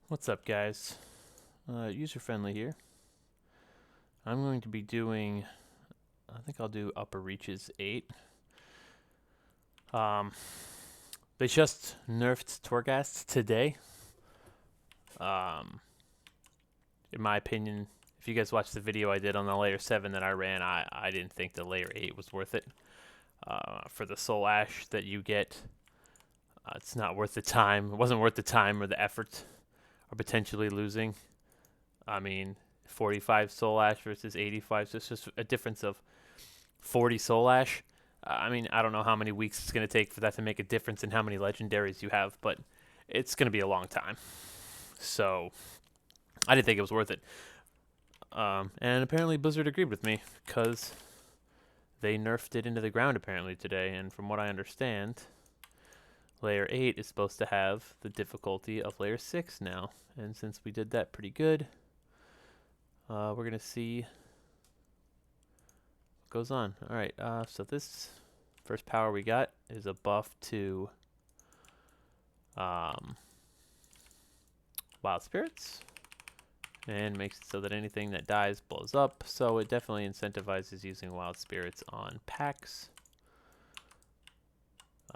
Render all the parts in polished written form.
What's up, guys? User friendly here. I'm going to be doing, I think I'll do upper reaches 8. They just nerfed Torghast today. In my opinion, if you guys watched the video I did on the layer 7 that I ran, I didn't think the layer 8 was worth it. For the soul ash that you get, it's not worth the time. It wasn't worth the time or the effort, or potentially losing. I mean, 45 soul ash versus 85, so it's just a difference of 40 soul ash. I mean, I don't know how many weeks it's going to take for that to make a difference in how many legendaries you have, but it's going to be a long time. So I didn't think it was worth it. And apparently Blizzard agreed with me because they nerfed it into the ground apparently today. And from what I understand, layer 8 is supposed to have the difficulty of layer 6 now. And since we did that pretty good, we're going to see what goes on. Alright, so this first power we got is a buff to Wild Spirits. And makes it so that anything that dies blows up. So it definitely incentivizes using Wild Spirits on packs.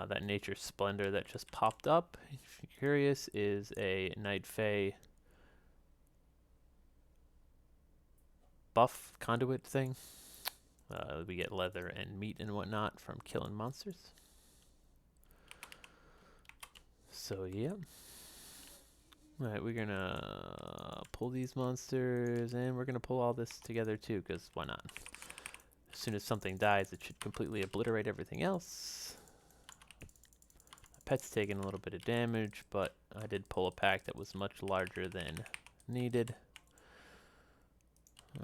That Nature Splendor that just popped up, if you're curious, is a Night Fae buff conduit thing. We get leather and meat and whatnot from killing monsters. So yeah. Alright, we're gonna pull these monsters, and we're gonna pull all this together too, because why not? As soon as something dies, it should completely obliterate everything else. My pet's taking a little bit of damage, but I did pull a pack that was much larger than needed.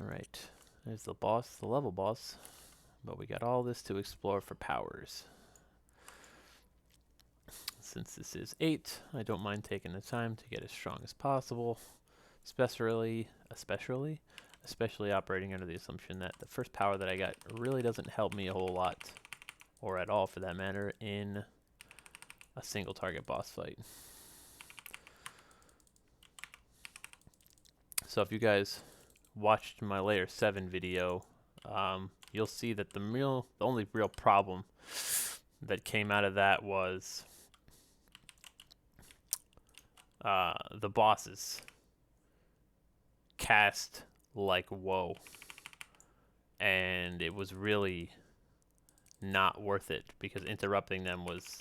Alright, there's the boss, the level boss. But we got all this to explore for powers. Since this is 8, I don't mind taking the time to get as strong as possible, especially operating under the assumption that the first power that I got really doesn't help me a whole lot, or at all for that matter, in a single target boss fight. So if you guys watched my layer 7 video, you'll see that the only real problem that came out of that was the bosses cast like whoa, and it was really not worth it because interrupting them was,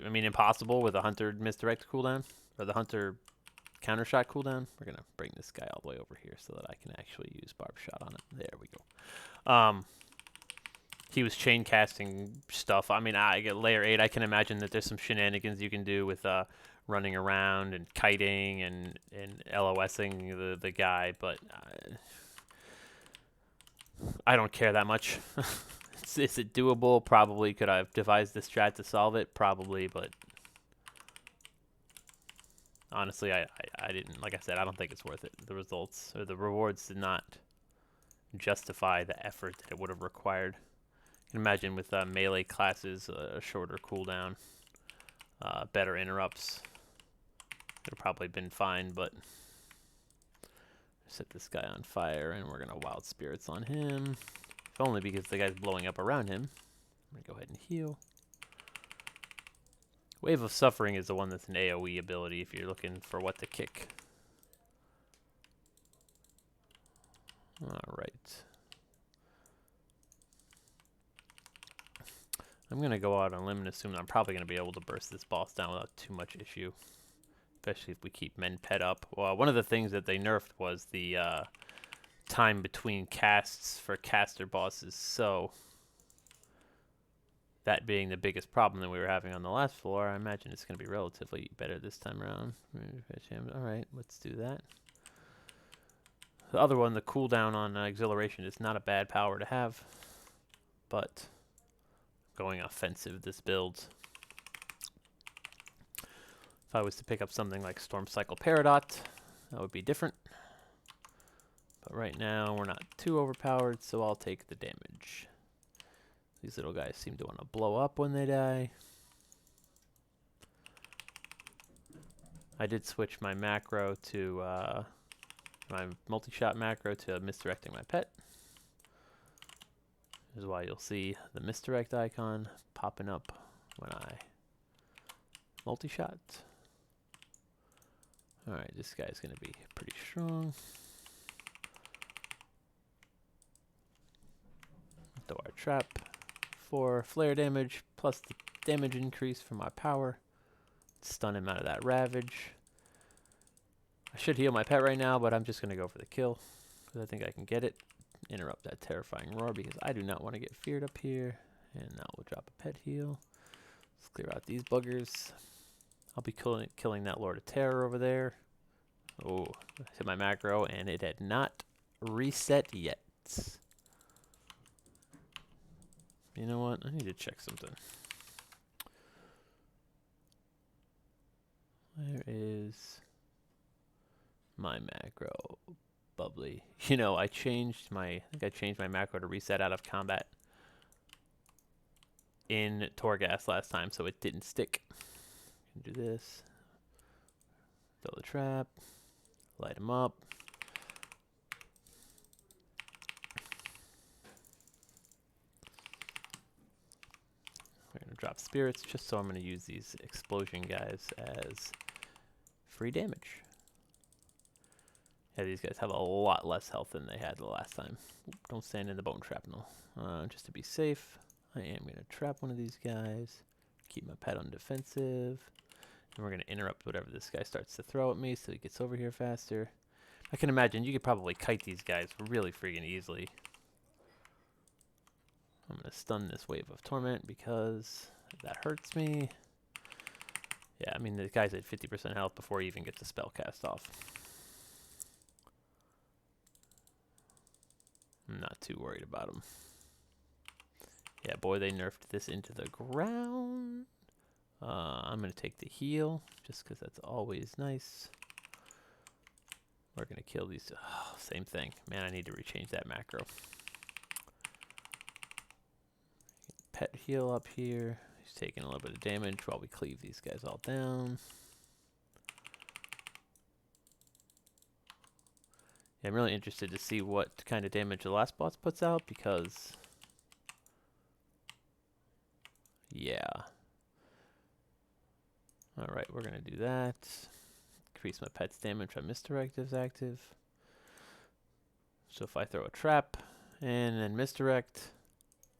I mean, impossible with a Hunter misdirect cooldown or the Hunter counter shot cooldown. We're gonna bring this guy all the way over here so that I can actually use barb shot on it. There we go. He was chain casting stuff. I mean, I get layer 8. I can imagine that there's some shenanigans you can do with running around and kiting and LOSing the guy, but I don't care that much. Is it doable? Probably. Could I have devised the strat to solve it? Probably, but honestly, I didn't. Like I said, I don't think it's worth it. The results or the rewards did not justify the effort that it would have required. You can imagine with melee classes, a shorter cooldown, better interrupts. It would have probably been fine, but set this guy on fire, and we're going to Wild Spirits on him. If only because the guy's blowing up around him. I'm going to go ahead and heal. Wave of Suffering is the one that's an AoE ability if you're looking for what to kick. Alright. I'm going to go out on a limb and assume that I'm probably going to be able to burst this boss down without too much issue. Especially if we keep men pet up. Well, one of the things that they nerfed was the time between casts for caster bosses. So, that being the biggest problem that we were having on the last floor, I imagine it's going to be relatively better this time around. Alright, let's do that. The other one, the cooldown on Exhilaration, is not a bad power to have. But going offensive this build. If I was to pick up something like Storm Cycle Peridot, that would be different. But right now, we're not too overpowered, so I'll take the damage. These little guys seem to want to blow up when they die. I did switch my macro to my multi-shot macro to misdirecting my pet. This is why you'll see the misdirect icon popping up when I multi-shot. Alright, this guy's going to be pretty strong. Throw our trap for flare damage, plus the damage increase from my power. Stun him out of that ravage. I should heal my pet right now, but I'm just going to go for the kill, because I think I can get it. Interrupt that terrifying roar, because I do not want to get feared up here. And now we'll drop a pet heal. Let's clear out these buggers. I'll be killing that Lord of Terror over there. Oh, hit my macro, and it had not reset yet. You know what? I need to check something. Where is my macro? Bubbly. You know, I think I changed my macro to reset out of combat in Torghast last time, so it didn't stick. Do this. Throw the trap. Light him up. We're going to drop spirits, just so I'm going to use these explosion guys as free damage. Yeah, these guys have a lot less health than they had the last time. Oop, don't stand in the bone shrapnel. Just to be safe, I am going to trap one of these guys. Keep my pet on defensive. And we're going to interrupt whatever this guy starts to throw at me so he gets over here faster. I can imagine you could probably kite these guys really freaking easily. I'm going to stun this wave of torment because that hurts me. Yeah, I mean, the guy's at 50% health before he even gets the spell cast off. I'm not too worried about him. Yeah, boy, they nerfed this into the ground. I'm going to take the heal, just because that's always nice. We're going to kill these. Oh, same thing. Man, I need to rechange that macro. Pet heal up here. He's taking a little bit of damage while we cleave these guys all down. Yeah, I'm really interested to see what kind of damage the last boss puts out, because... yeah. Alright, we're going to do that. Increase my pet's damage when misdirect is active. So if I throw a trap and then misdirect,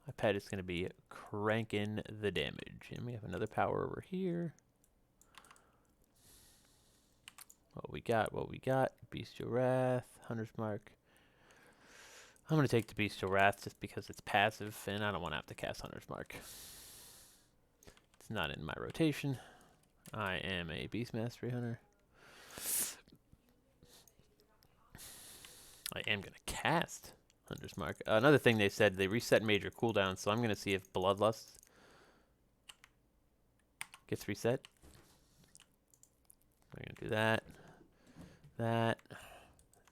my pet is going to be cranking the damage. And we have another power over here. What we got? Bestial Wrath, Hunter's Mark. I'm going to take the Bestial Wrath just because it's passive, and I don't want to have to cast Hunter's Mark. It's not in my rotation. I am a Beast Mastery Hunter. I am going to cast Hunter's Mark. Another thing they said, they reset major cooldowns, so I'm going to see if Bloodlust gets reset. We're going to do that.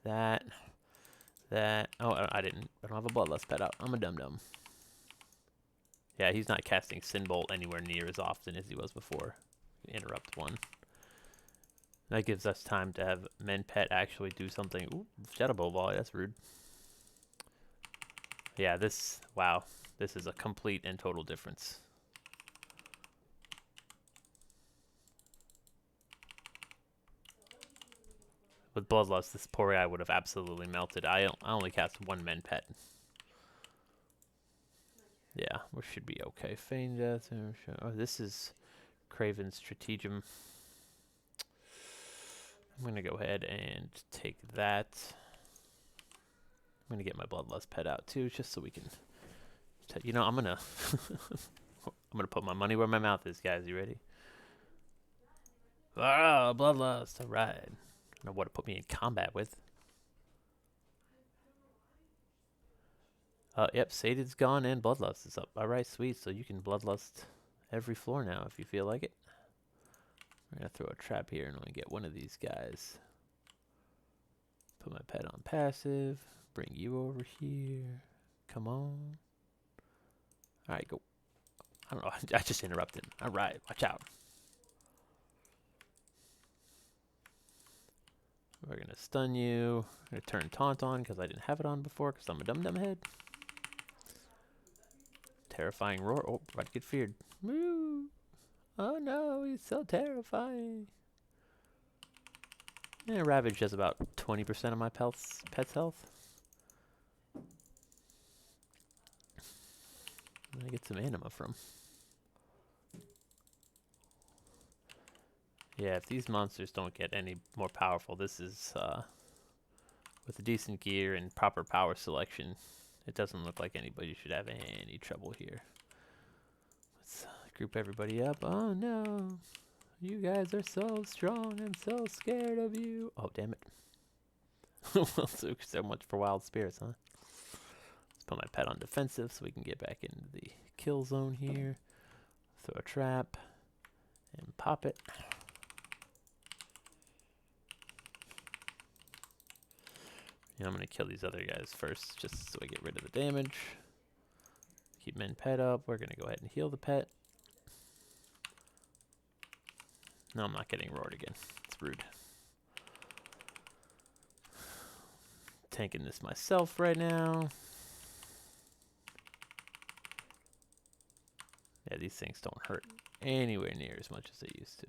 That. Oh, I don't have a Bloodlust pet out. I'm a dum-dum. Yeah, he's not casting Sinbolt anywhere near as often as he was before. Interrupt one. That gives us time to have Men Pet actually do something. Ooh, Shadow Bow Volley, that's rude. Yeah, wow. This is a complete and total difference. With Bloodlust, this poor guy would have absolutely melted. I only cast one Men Pet. Yeah, we should be okay. Feign Death. Oh, this is Craven's Stratagem. I'm going to go ahead and take that. I'm going to get my Bloodlust pet out too, just so we can... you know, I'm going to... I'm going to put my money where my mouth is, guys. You ready? Ah, Bloodlust. All right. I don't know what to put me in combat with. Yep, Sated's gone and Bloodlust is up. All right, sweet. So you can Bloodlust every floor now if you feel like it. We're going to throw a trap here and I'm going to get one of these guys. Put my pet on passive. Bring you over here. Come on. All right, go. I don't know. I just interrupted. All right, watch out. We're going to stun you. I'm going to turn taunt on because I didn't have it on before because I'm a dum-dum head. Terrifying roar. Oh, about to get feared. Woo! Oh no, he's so terrifying. Yeah, Ravage does about 20% of my pet's health. I get some anima from. Yeah, if these monsters don't get any more powerful, this is, with decent gear and proper power selection, it doesn't look like anybody should have any trouble here. Let's group everybody up. Oh no, you guys are so strong. I'm so scared of you. Oh, damn it. Well, so much for wild spirits, huh? Let's put my pet on defensive so we can get back into the kill zone here. Throw a trap and pop it. Yeah, I'm going to kill these other guys first just so I get rid of the damage. Keep min pet up. We're going to go ahead and heal the pet. No, I'm not getting roared again. It's rude. Tanking this myself right now. Yeah, these things don't hurt anywhere near as much as they used to.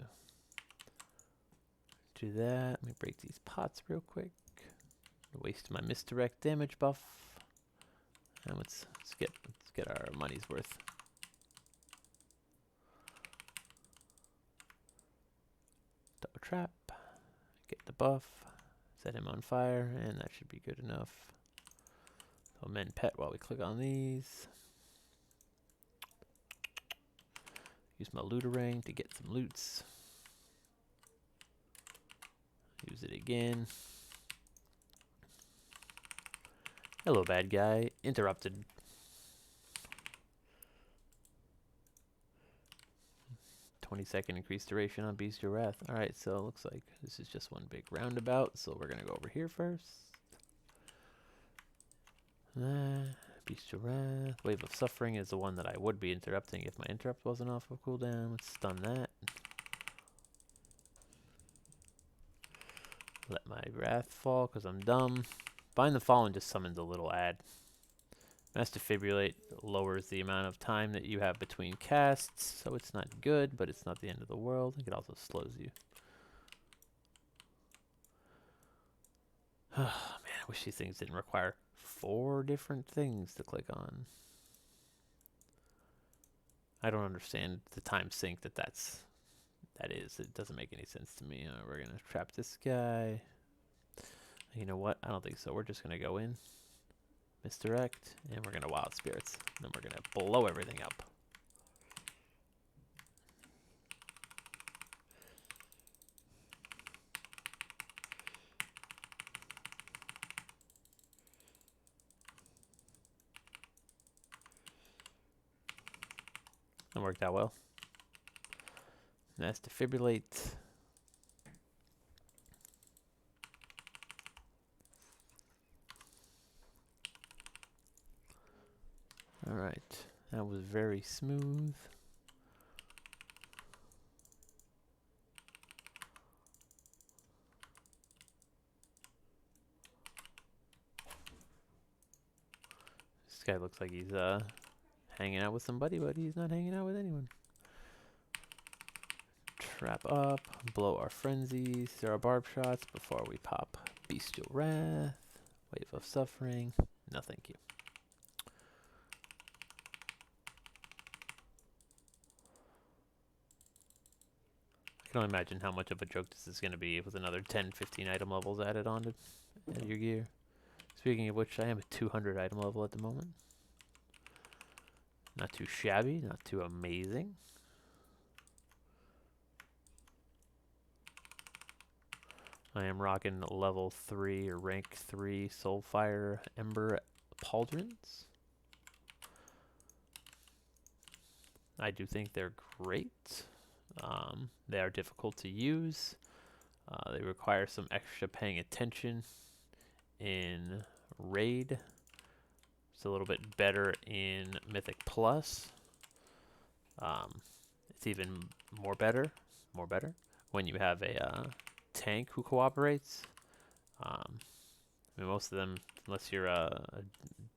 Do that. Let me break these pots real quick. Waste my misdirect damage buff. And let's get our money's worth. Double trap. Get the buff. Set him on fire, and that should be good enough. So men pet while we click on these. Use my looterang to get some loots. Use it again. Hello, bad guy. Interrupted. "20-second increased duration on Beast of Wrath." Alright, so it looks like this is just one big roundabout, so we're going to go over here first. Beast of Wrath. Wave of Suffering is the one that I would be interrupting if my interrupt wasn't off of cooldown. Let's stun that. Let my Wrath fall because I'm dumb. Bind the Fallen just summons a little ad. Mass Defibrillate lowers the amount of time that you have between casts, so it's not good, but it's not the end of the world. It also slows you. Oh man, I wish these things didn't require 4 different things to click on. I don't understand the time sink that is. It doesn't make any sense to me. We're going to trap this guy. You know what? I don't think so. We're just going to go in, misdirect, and we're going to wild spirits. Then we're going to blow everything up. That worked out well. Mass Defibrillate. Alright, that was very smooth. This guy looks like he's hanging out with somebody, but he's not hanging out with anyone. Trap up, blow our frenzies, throw our barb shots before we pop Bestial Wrath, Wave of Suffering. No thank you. I can only imagine how much of a joke this is going to be with another 10-15 item levels added on to your gear. Speaking of which, I am at 200 item level at the moment. Not too shabby, not too amazing. I am rocking level 3 or rank 3 Soulfire Ember Pauldrons. I do think they're great. They are difficult to use. They require some extra paying attention in Raid. It's a little bit better in Mythic Plus. It's even more better when you have a tank who cooperates. I mean, most of them, unless you're a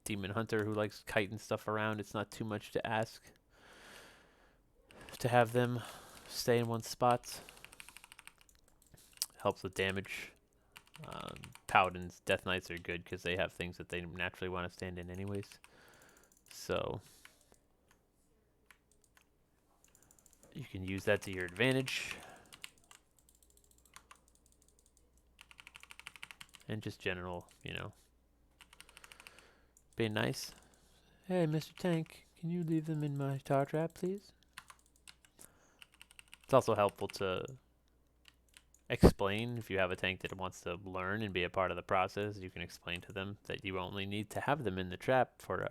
demon hunter who likes kiting stuff around, it's not too much to ask to have them stay in one spot. Helps with damage. Paladins, Death Knights are good because they have things that they naturally want to stand in anyways. So you can use that to your advantage. And just general, you know, being nice. Hey, Mr. Tank, can you leave them in my tar trap, please? It's also helpful to explain if you have a tank that wants to learn and be a part of the process. You can explain to them that you only need to have them in the trap for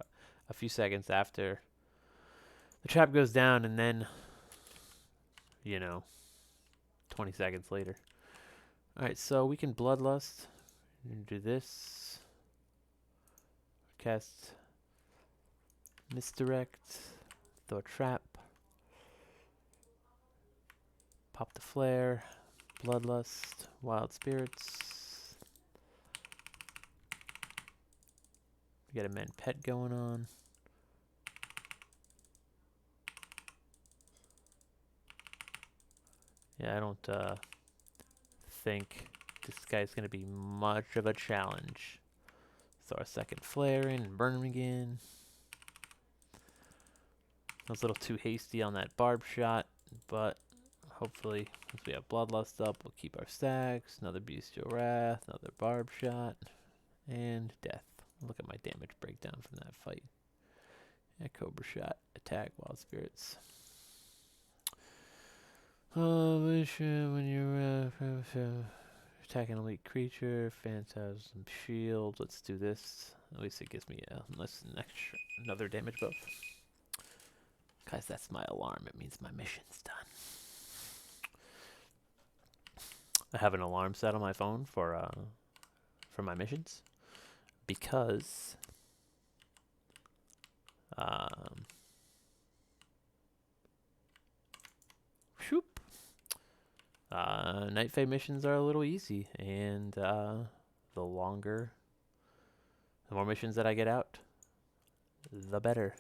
a few seconds after the trap goes down, and then, you know, 20 seconds later. Alright, so we can Bloodlust. Do this. Cast Misdirect. Throw a trap. Pop the flare. Bloodlust. Wild Spirits. We got a men pet going on. Yeah, I don't think this guy's going to be much of a challenge. Throw a second flare in and burn him again. I was a little too hasty on that barb shot, but hopefully, once we have Bloodlust up, we'll keep our stacks. Another Bestial Wrath, another barb shot, and death. Look at my damage breakdown from that fight. Yeah, Cobra shot, attack, Wild Spirits. When you're attacking an elite creature, Phantasm Shield. Let's do this. At least it gives me another damage buff. Guys, that's my alarm. It means my mission's done. I have an alarm set on my phone for my missions because Night Fae missions are a little easy, and the more missions that I get out, the better.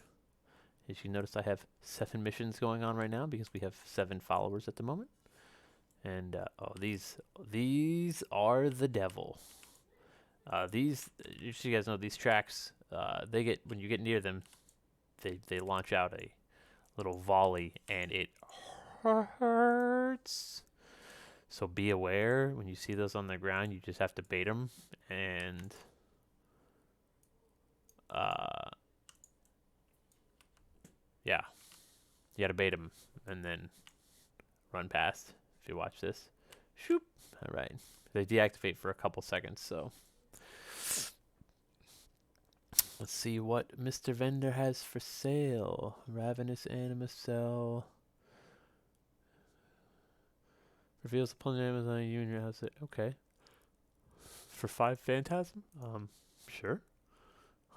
As you notice, I have 7 missions going on right now because we have 7 followers at the moment. And these are the devil. These, just so you guys know, these tracks, they get, when you get near them, they launch out a little volley, and it hurts. So be aware when you see those on the ground. You just have to bait them, and yeah, you gotta bait them and then run past. If you watch this, shoop. All right, they deactivate for a couple seconds. So let's see what Mr. Vendor has for sale. Ravenous Animus Cell. Reveals the plundered animals on you and your house. Okay. For 5 Phantasm? Sure.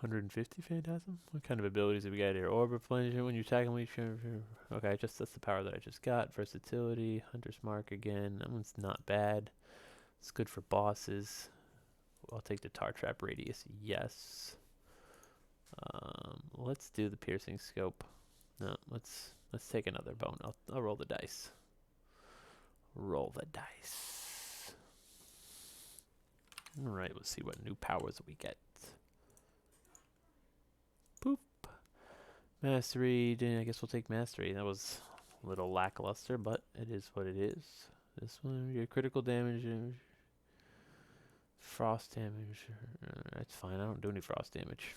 150 Phantasm? What kind of abilities have we got here? Orb replenishment when you attack and okay, that's the power that I just got. Versatility, Hunter's Mark again. That one's not bad. It's good for bosses. I'll take the Tar Trap Radius, yes. Let's do the Piercing Scope. No, let's take another bone. I'll roll the dice. Roll the dice. Alright, let's see what new powers we get. Boop. Mastery. I guess we'll take Mastery. That was a little lackluster, but it is what it is. This one, your critical damage. Frost damage. That's fine. I don't do any frost damage.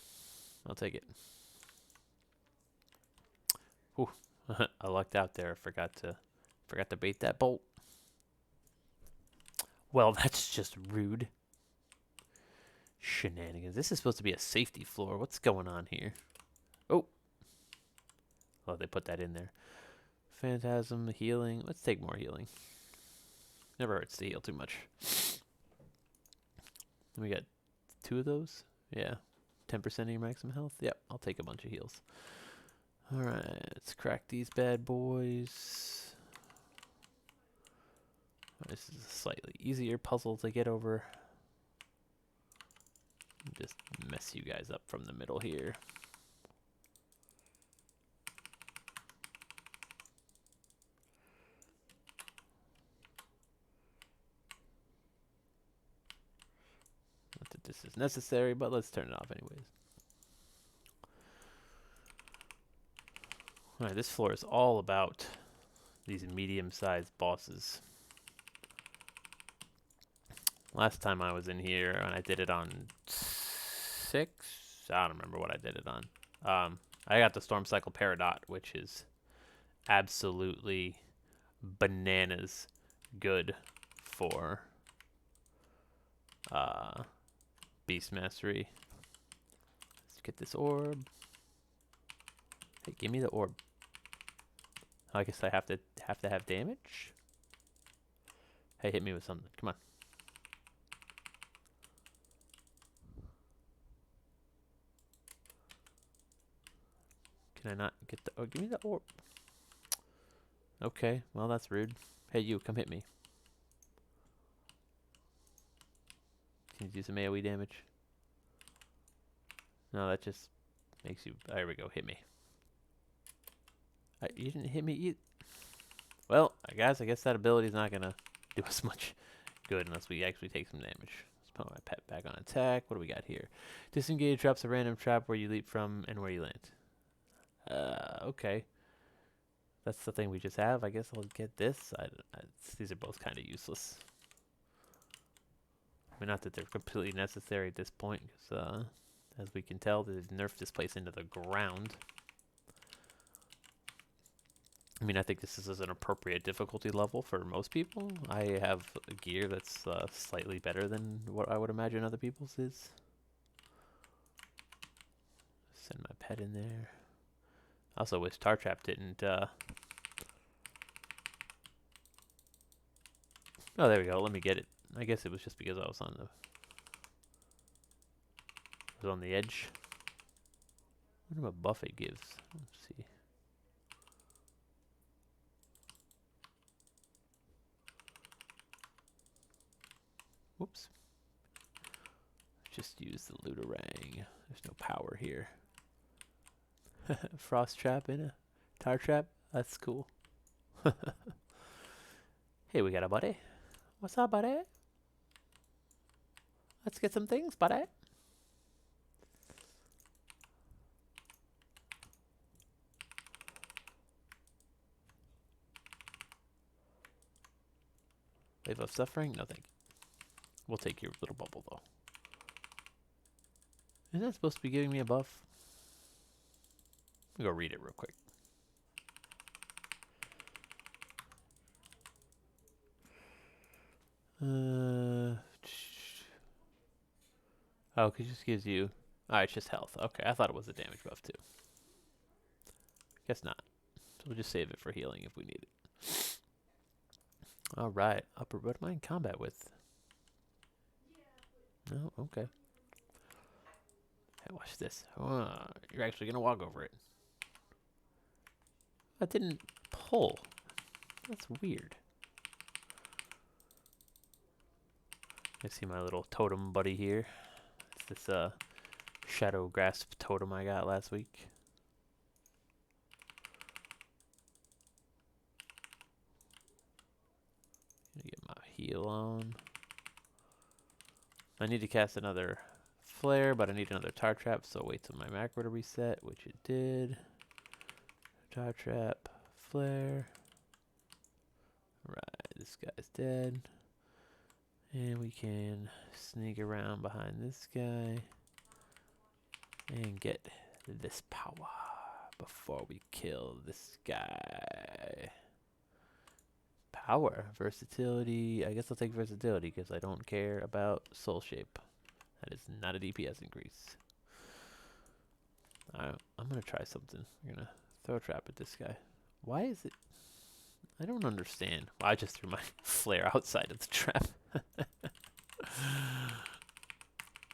I'll take it. Whew. I lucked out there. I forgot to bait that bolt. Well, that's just rude. Shenanigans. This is supposed to be a safety floor. What's going on here? Oh. Oh, they put that in there. Phantasm, healing. Let's take more healing. Never hurts to heal too much. We got 2 of those? Yeah. 10% of your maximum health? Yep, I'll take a bunch of heals. Alright, let's crack these bad boys. This is a slightly easier puzzle to get over. just mess you guys up from the middle here. Not that this is necessary, but let's turn it off anyways. Alright, this floor is all about these medium-sized bosses. Last time I was in here, and I did it on 6? I don't remember what I did it on. I got the Storm Cycle Peridot, which is absolutely bananas good for Beast Mastery. Let's get this orb. Hey, give me the orb. I guess I have to have damage. Hey, hit me with something. Come on. Can I not get the... Oh, give me the orb. Okay, well, that's rude. Hey, you, come hit me. Can you do some AoE damage? No, that just makes you... There we go, hit me. You didn't hit me Well, guys, I guess that ability is not going to do us much good unless we actually take some damage. Let's put my pet back on attack. What do we got here? Disengage drops a random trap where you leap from and where you land. Okay. That's the thing we just have. I guess I'll get this. These are both kind of useless. I mean, not that they're completely necessary at this point, because as we can tell, they've nerfed this place into the ground. I mean, I think this is an appropriate difficulty level for most people. I have a gear that's slightly better than what I would imagine other people's is. Send my pet in there. I also wish Tar Trap didn't... Oh, there we go. Let me get it. I guess it was just because I was on the edge. I wonder what buff it gives. Let's see. Whoops. Just use the Looterang. There's no power here. Frost trap in a tar trap? That's cool. Hey, we got a buddy. What's up, buddy? Let's get some things, buddy. Wave of suffering? No, thank you. We'll take your little bubble, though. Isn't that supposed to be giving me a buff? Let me go read it real quick. Oh, it just gives you... Alright, it's just health. Okay, I thought it was a damage buff, too. Guess not. So we'll just save it for healing if we need it. Alright, upper... What am I in combat with? No, okay. Hey, watch this. You're actually gonna walk over it. That didn't pull. That's weird. I see my little totem buddy here. It's this shadow grasp totem I got last week. Gonna get my heal on. I need to cast another flare, but I need another tar trap, so I'll wait till my macro to reset, which it did. Tar trap, flare. Right, this guy's dead. And we can sneak around behind this guy and get this power before we kill this guy. Power, versatility. I guess I'll take versatility because I don't care about soul shape. That is not a DPS increase. Alright, I'm going to try something. We're going to throw a trap at this guy. Why is it... I don't understand. Well, I just threw my flare outside of the trap.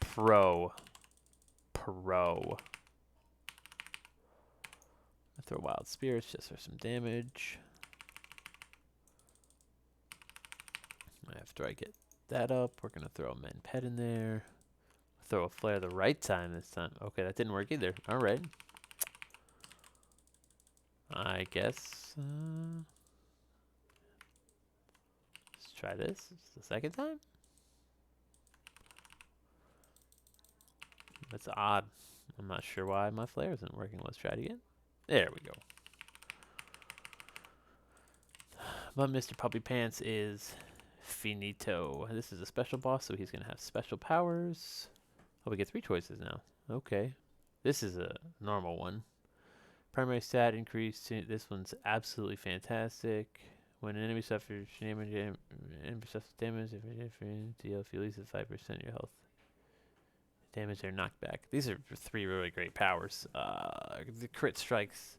Pro. I throw wild spirits just for some damage. After I get that up, we're gonna throw a men pet in there. Throw a flare the right time this time. Okay, that didn't work either. All right. I guess. Let's try this. It's the second time. That's odd. I'm not sure why my flare isn't working. Let's try it again. There we go. But Mr. Puppy Pants is finito. This is a special boss, so he's going to have special powers. Oh, we get 3 choices now. Okay. This is a normal one. Primary stat increase. This one's absolutely fantastic. When an enemy suffers damage, if you lose 5% of your health. Damage or knockback. These are 3 really great powers. The crit strikes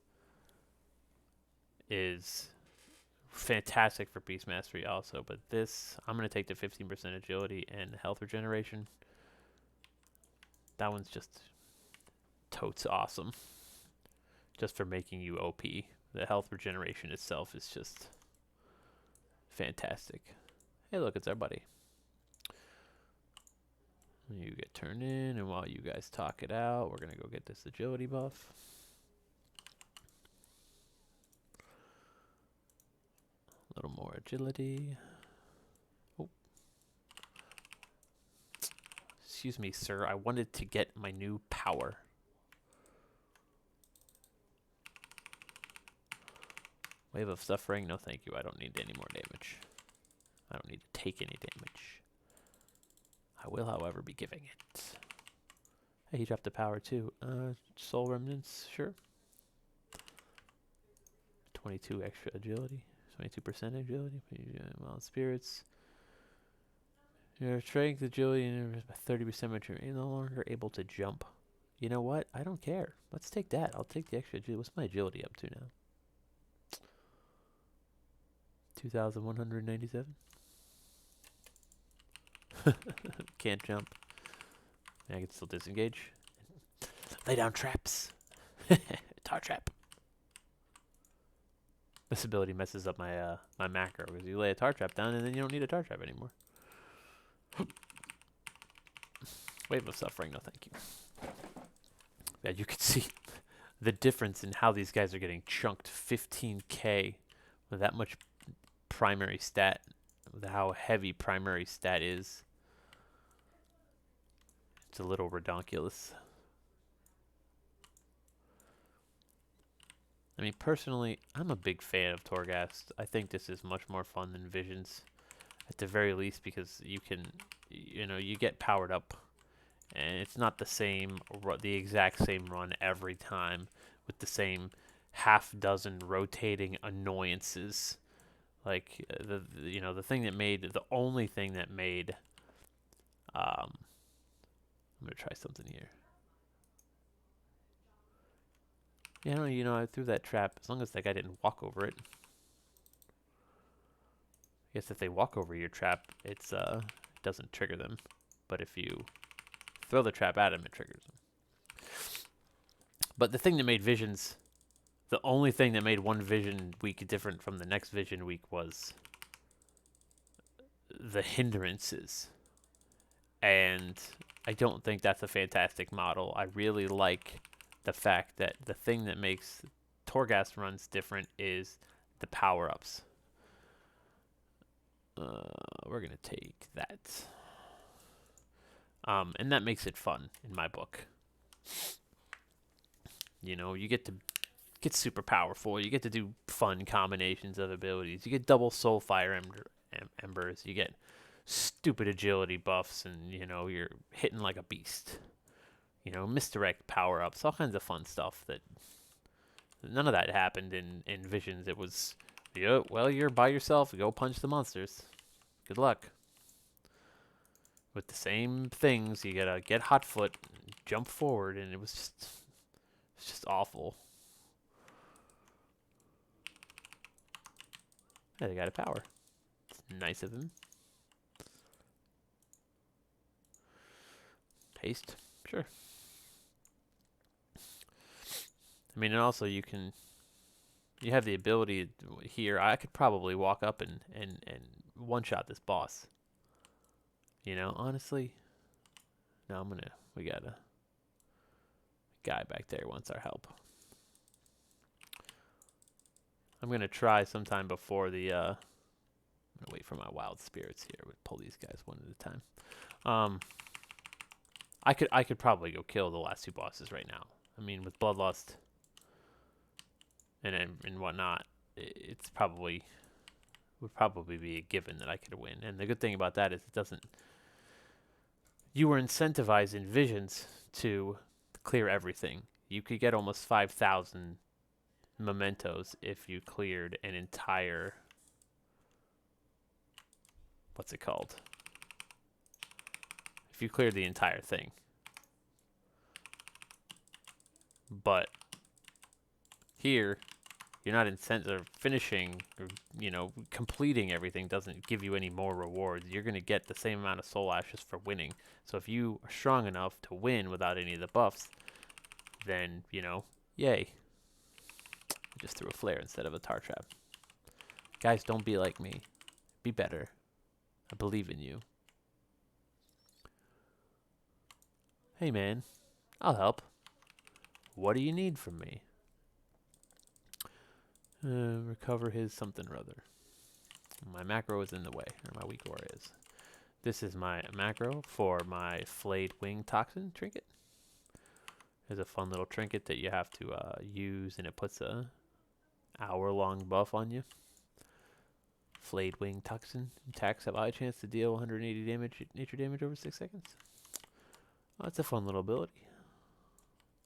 is fantastic for Beast Mastery also, but this, I'm going to take the 15% agility and health regeneration. That one's just totes awesome. Just for making you OP. The health regeneration itself is just fantastic. Hey, look, it's our buddy. You get turned in, and while you guys talk it out, we're going to go get this agility buff. A little more agility. Oh. Excuse me, sir. I wanted to get my new power. Wave of Suffering. No, thank you. I don't need any more damage. I don't need to take any damage. I will, however, be giving it. Hey, he dropped the power too. Soul Remnants, sure. 22 extra agility. 22% agility. Wild Spirits. Your strength, agility, and 30% mature. You're no longer able to jump. You know what? I don't care. Let's take that. I'll take the extra agility. What's my agility up to now? 2,197. Can't jump. I can still disengage. Lay down traps. Tar trap. This ability messes up my my macro because you lay a tar trap down and then you don't need a tar trap anymore. Wave of Suffering, no thank you. Yeah, you can see the difference in how these guys are getting chunked. 15k with that much primary stat, with how heavy primary stat is. It's a little redonkulous. I mean, personally, I'm a big fan of Torghast. I think this is much more fun than Visions, at the very least, because you can, you know, you get powered up, and it's not the same, the exact same run every time with the same half-dozen rotating annoyances. Like you know, the only thing that made, I'm gonna try something here. You know, I threw that trap. As long as that guy didn't walk over it. I guess if they walk over your trap, it doesn't trigger them. But if you throw the trap at him, it triggers them. But the thing that made Visions, the only thing that made one Vision week different from the next Vision week was the hindrances. And I don't think that's a fantastic model. I really like the fact that the thing that makes Torghast runs different is the power-ups. We're going to take that. And that makes it fun in my book. You know, you get to get super powerful. You get to do fun combinations of abilities. You get double Soulfire Embers. You get stupid agility buffs, and, you know, you're hitting like a beast. You know, misdirect power-ups, all kinds of fun stuff that none of that happened in Visions. It was, yeah, well, you're by yourself. Go punch the monsters. Good luck. With the same things, you gotta get hot foot, jump forward, and it's just awful. Yeah, they got a power. It's nice of him. Haste, sure. I mean, and also you have the ability here. I could probably walk up and one-shot this boss. You know, honestly, No, we got a guy back there who wants our help. I'm gonna try sometime before the, I'm gonna wait for my wild spirits here. We'll pull these guys one at a time. I could probably go kill the last two bosses right now. I mean, with Bloodlust and whatnot, it's probably would probably be a given that I could win. And the good thing about that is it doesn't. You were incentivized in Visions to clear everything. You could get almost 5,000 mementos if you cleared an entire. What's it called? If you cleared the entire thing. But here, you're not incentive finishing or, you know, completing everything doesn't give you any more rewards. You're going to get the same amount of soul ashes for winning. So if you are strong enough to win without any of the buffs, then, you know, yay. I just threw a flare instead of a tar trap. Guys, don't be like me. Be better. I believe in you. Hey, man. I'll help. What do you need from me? Recover his something or other. My macro is in the way, or my weak aura is. This is my macro for my flayed wing toxin trinket. There's a fun little trinket that you have to use, and it puts a hour-long buff on you. Flayed wing toxin. Attacks have a high chance to deal 180 nature damage over 6 seconds. Oh, it's a fun little ability.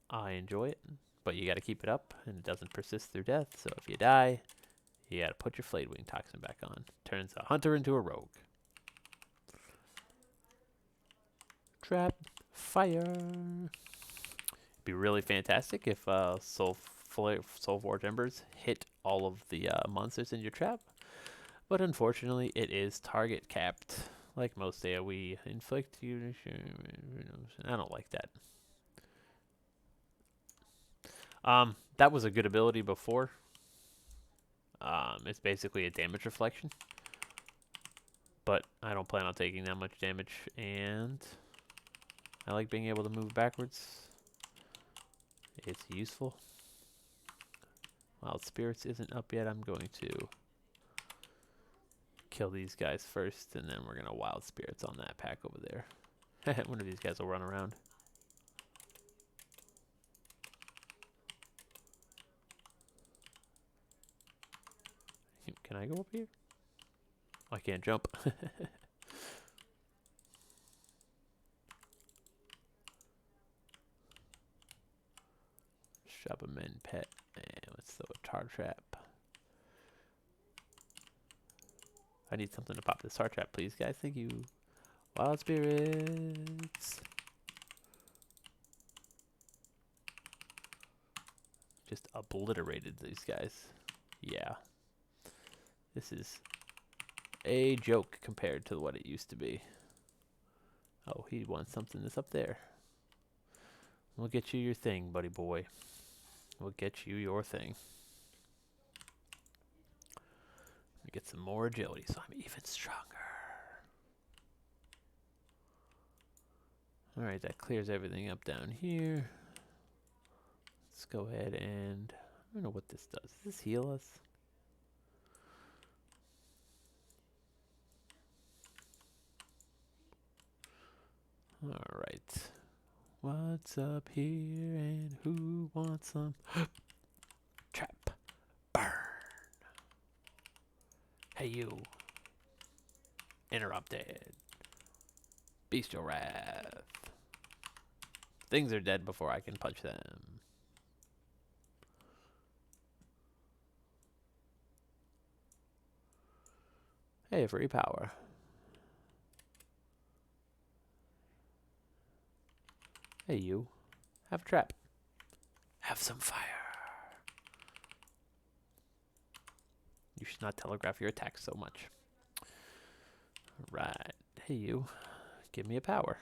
I enjoy it, but you got to keep it up, and it doesn't persist through death. So if you die, you got to put your flayed wing toxin back on. Turns a hunter into a rogue. Trap fire. Be really fantastic if Soul Forge Embers hit all of the monsters in your trap, but unfortunately, it is target capped. Like most AoE, inflict you. I don't like that. That was a good ability before. It's basically a damage reflection, but I don't plan on taking that much damage, and I like being able to move backwards. It's useful. Wild Spirits isn't up yet. I'm going to kill these guys first, and then we're going to Wild Spirits on that pack over there. One of these guys will run around. Can I go up here? Oh, I can't jump. Shop a men pet. And let's throw a tar trap. I need something to pop this tar trap, please, guys. Thank you. Wild Spirits. Just obliterated these guys. Yeah. This is a joke compared to what it used to be. Oh, he wants something that's up there. We'll get you your thing, buddy boy. We'll get you your thing. Get some more agility so I'm even stronger. Alright, that clears everything up down here. Let's go ahead and... I don't know what this does. Does this heal us? Alright. What's up here and who wants some? Trap. Burn. Hey you. Interrupted. Bestial Wrath. Things are dead before I can punch them. Hey, free power. Hey you. Have a trap. Have some fire. You should not telegraph your attacks so much. Right. Hey you. Give me a power.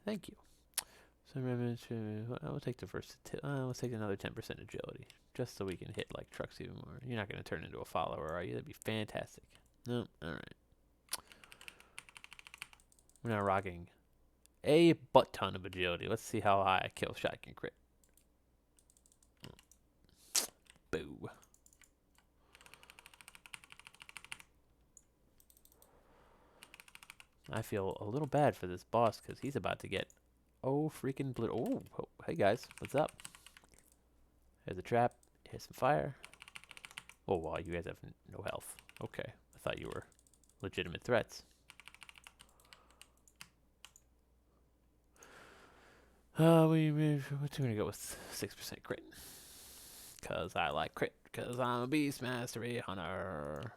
Thank you. So I will take the first. Let's take another 10% agility, just so we can hit like trucks even more. You're not going to turn into a follower, are you? That'd be fantastic. No. All right. We're not rocking a butt ton of agility. Let's see how high a kill shot can crit. Boo. I feel a little bad for this boss because he's about to get freaking blue. Oh, hey guys, what's up? There's a trap. Here's some fire. Oh wow, you guys have no health. Okay, I thought you were legitimate threats. We're gonna go with 6% crit. Cause I like crit. Cause I'm a beast mastery hunter.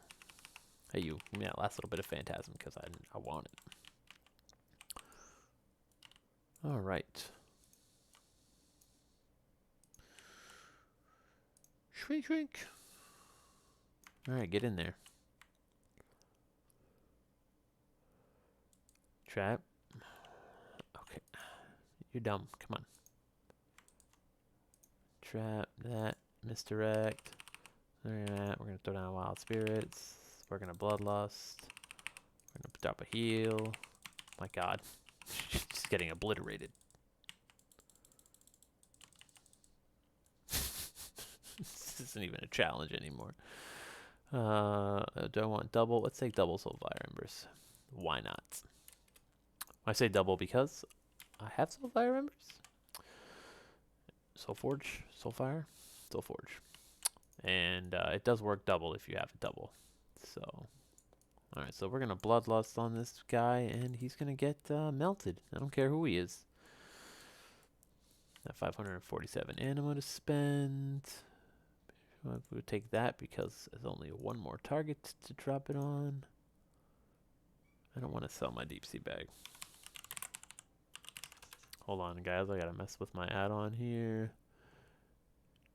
Hey you, give me that last little bit of phantasm because I want it. All right. Shrink, shrink. All right, get in there. Trap. Okay. You're dumb. Come on. Trap that. Misdirect. We're gonna throw down wild spirits. We're gonna bloodlust. We're gonna drop a heal. My God, just getting obliterated. This isn't even a challenge anymore. Do I want double? Let's take double soul fire embers. Why not? I say double because I have soul fire embers. Soul forge, soul fire, soul forge. And it does work double if you have a double. So, alright, so we're going to bloodlust on this guy, and he's going to get melted. I don't care who he is. That 547 anima to spend. We'll take that because there's only one more target to drop it on. I don't want to sell my deep sea bag. Hold on, guys. I got to mess with my add-on here.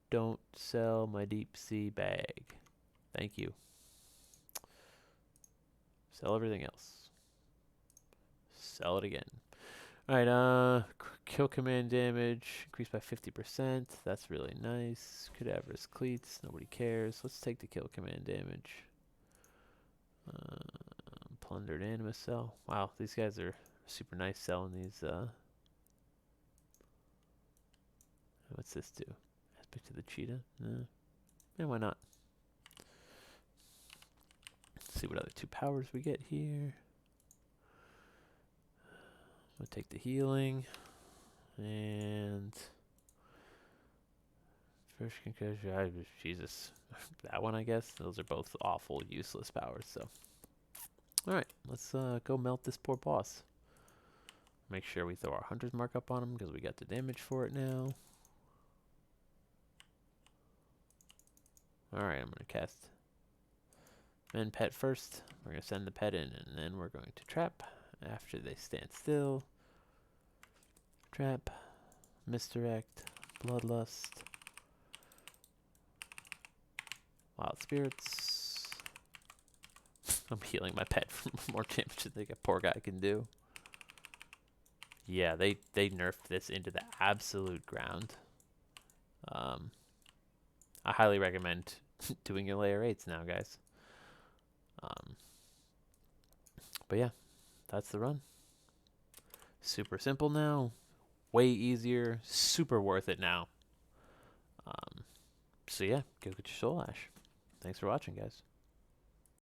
Don't sell my deep sea bag. Thank you. Sell everything else. Sell it again. Alright, kill command damage increased by 50%. That's really nice. Cadaverous cleats. Nobody cares. Let's take the kill command damage. Plundered anima cell. Wow, these guys are super nice selling these. What's this do? Aspect to the cheetah? Yeah, why not? Let's see what other 2 powers we get here. We'll take the healing. And first concussion. Jesus. That one, I guess. Those are both awful, useless powers. So, alright. Let's go melt this poor boss. Make sure we throw our hunter's mark up on him because we got the damage for it now. Alright, I'm going to cast Mend Pet first. We're going to send the pet in, and then we're going to trap after they stand still. Trap, misdirect, bloodlust, wild spirits. I'm healing my pet for more damage than the poor guy can do. Yeah, they nerfed this into the absolute ground. I highly recommend doing your layer 8s now, guys. But yeah, that's the run. Super simple now. Way easier. Super worth it now. So yeah, go get your soul ash. Thanks for watching, guys.